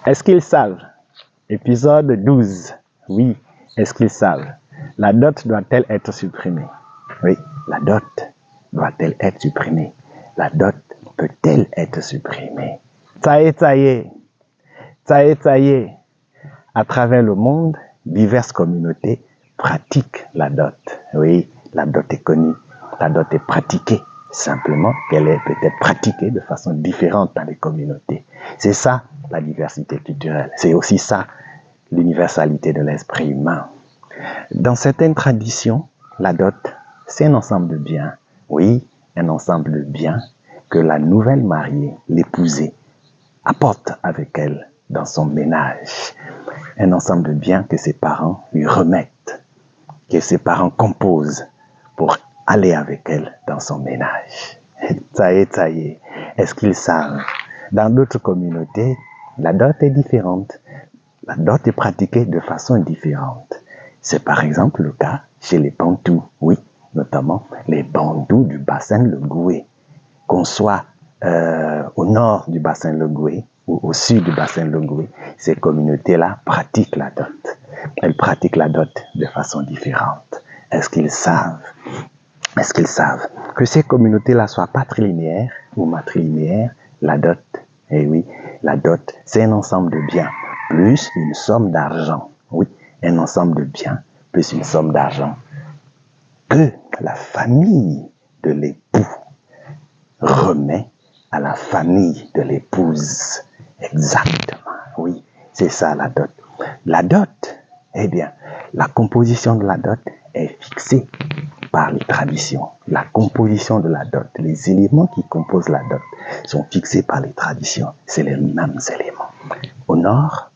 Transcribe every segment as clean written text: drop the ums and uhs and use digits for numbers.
Est-ce qu'ils savent? Épisode 12. Oui, est-ce qu'ils savent? La dot doit-elle être supprimée? Oui, la dot doit-elle être supprimée? La dot peut-elle être supprimée? Ça y est. À travers le monde, diverses communautés pratiquent la dot. Oui, la dot est connue, la dot est pratiquée. Simplement qu'elle est peut-être pratiquée de façon différente dans les communautés. C'est ça la diversité culturelle. C'est aussi ça l'universalité de l'esprit humain. Dans certaines traditions, la dot, c'est un ensemble de biens. Oui, un ensemble de biens que la nouvelle mariée, l'épousée, apporte avec elle dans son ménage. Un ensemble de biens que ses parents lui remettent, que ses parents composent pour aller avec elle dans son ménage. Ça y est. Est-ce qu'ils savent? Dans d'autres communautés, la dot est différente. La dot est pratiquée de façon différente. C'est par exemple le cas chez les Bantous, oui, notamment les Bantous du bassin Logoué. Qu'on soit au nord du bassin Logoué ou au sud du bassin Logoué, ces communautés-là pratiquent la dot. Elles pratiquent la dot de façon différente. Est-ce qu'ils savent que ces communautés-là soient patrilinéaires ou matrilinéaires? La dot, eh oui, la dot, c'est un ensemble de biens plus une somme d'argent. Oui, un ensemble de biens plus une somme d'argent que la famille de l'époux remet à la famille de l'épouse. Exactement, oui, c'est ça la dot. La dot, eh bien, la composition de la dot est fixée par les traditions. La composition de la dot, les éléments qui composent la dot sont fixés par les traditions. C'est les mêmes éléments. Au nord,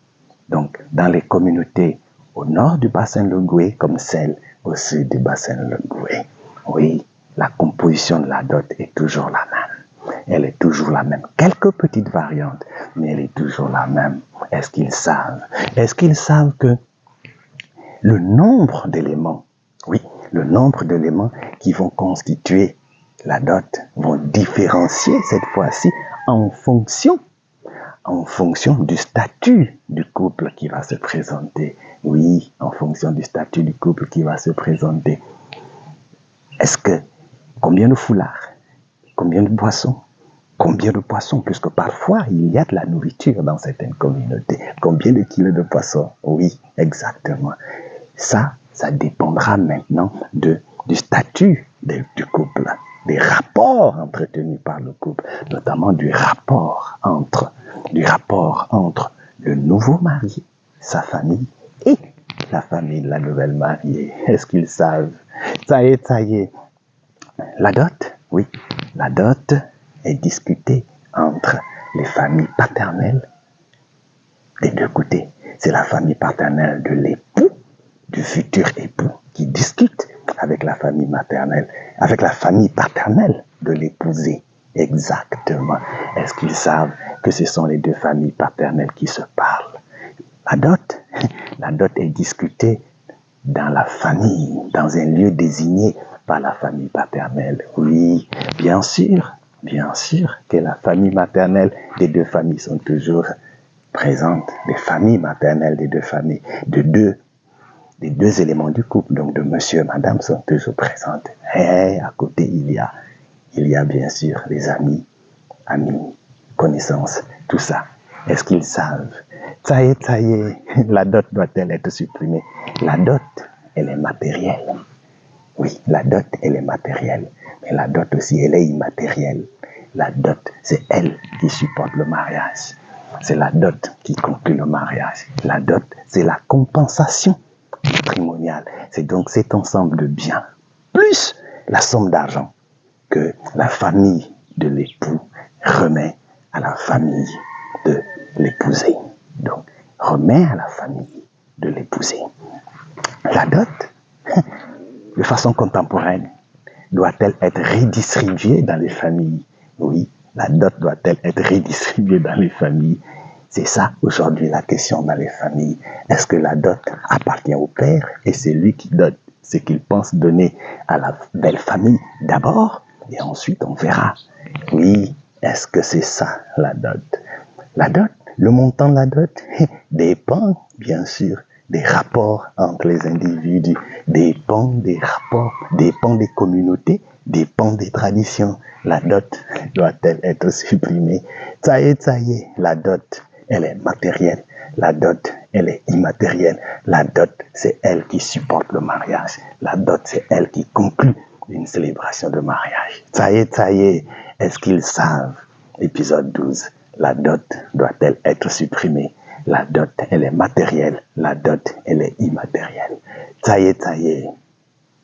donc dans les communautés au nord du bassin Logoué comme celle au sud du bassin Logoué, oui, la composition de la dot est toujours la même. Elle est toujours la même. Quelques petites variantes, mais elle est toujours la même. Est-ce qu'ils savent? Est-ce qu'ils savent que le nombre d'éléments, oui, le nombre d'éléments qui vont constituer la dot vont différencier cette fois-ci en fonction du statut du couple qui va se présenter. Oui, en fonction du statut du couple qui va se présenter. Est-ce que combien de foulards? Combien de boissons? Combien de poissons? Puisque parfois, il y a de la nourriture dans certaines communautés. Combien de kilos de poissons? Oui, exactement. Ça dépendra maintenant du statut du couple, des rapports entretenus par le couple, notamment du rapport entre le nouveau marié, sa famille, et la famille de la nouvelle mariée. Est-ce qu'ils savent? Ça y est. La dot, oui, la dot est discutée entre les familles paternelles des deux côtés. C'est la famille paternelle de l'époux, du futur époux, qui discute avec la famille maternelle, avec la famille paternelle de l'épousé. Exactement. Est-ce qu'ils savent que ce sont les deux familles paternelles qui se parlent? La dot est discutée dans la famille, dans un lieu désigné par la famille paternelle. Oui, bien sûr que la famille maternelle des deux familles sont toujours présentes. Les familles maternelles des deux familles, des deux éléments du couple, donc de monsieur et madame, sont toujours présentes. Et à côté, il y a bien sûr les amis, connaissances, tout ça. Est-ce qu'ils savent? Ça y est, la dot doit-elle être supprimée? La dot, elle est matérielle. Oui, la dot, elle est matérielle. Mais la dot aussi, elle est immatérielle. La dot, c'est elle qui supporte le mariage. C'est la dot qui conclut le mariage. La dot, c'est la compensation matrimoniale. C'est donc cet ensemble de biens, plus la somme d'argent que la famille de l'époux remet à la famille de l'épousé. Donc, remet à la famille de l'épousé. La dot, de façon contemporaine, doit-elle être redistribuée dans les familles? Oui, la dot doit-elle être redistribuée dans les familles? C'est ça aujourd'hui la question dans les familles. Est-ce que la dot appartient au père et c'est lui qui donne ce qu'il pense donner à la belle famille d'abord et ensuite on verra. Oui, est-ce que c'est ça la dot? La dot, Le montant de la dot dépend, bien sûr, des rapports entre les individus, dépend des rapports, dépend des communautés, dépend des traditions. La dot doit-elle être supprimée? Ça y est, la dot, elle est matérielle. La dot, elle est immatérielle. La dot, c'est elle qui supporte le mariage. La dot, c'est elle qui conclut une célébration de mariage. Ça y est, est-ce qu'ils savent? Épisode 12. La dot doit-elle être supprimée? La dot, elle est matérielle. La dot, elle est immatérielle. Ça y est,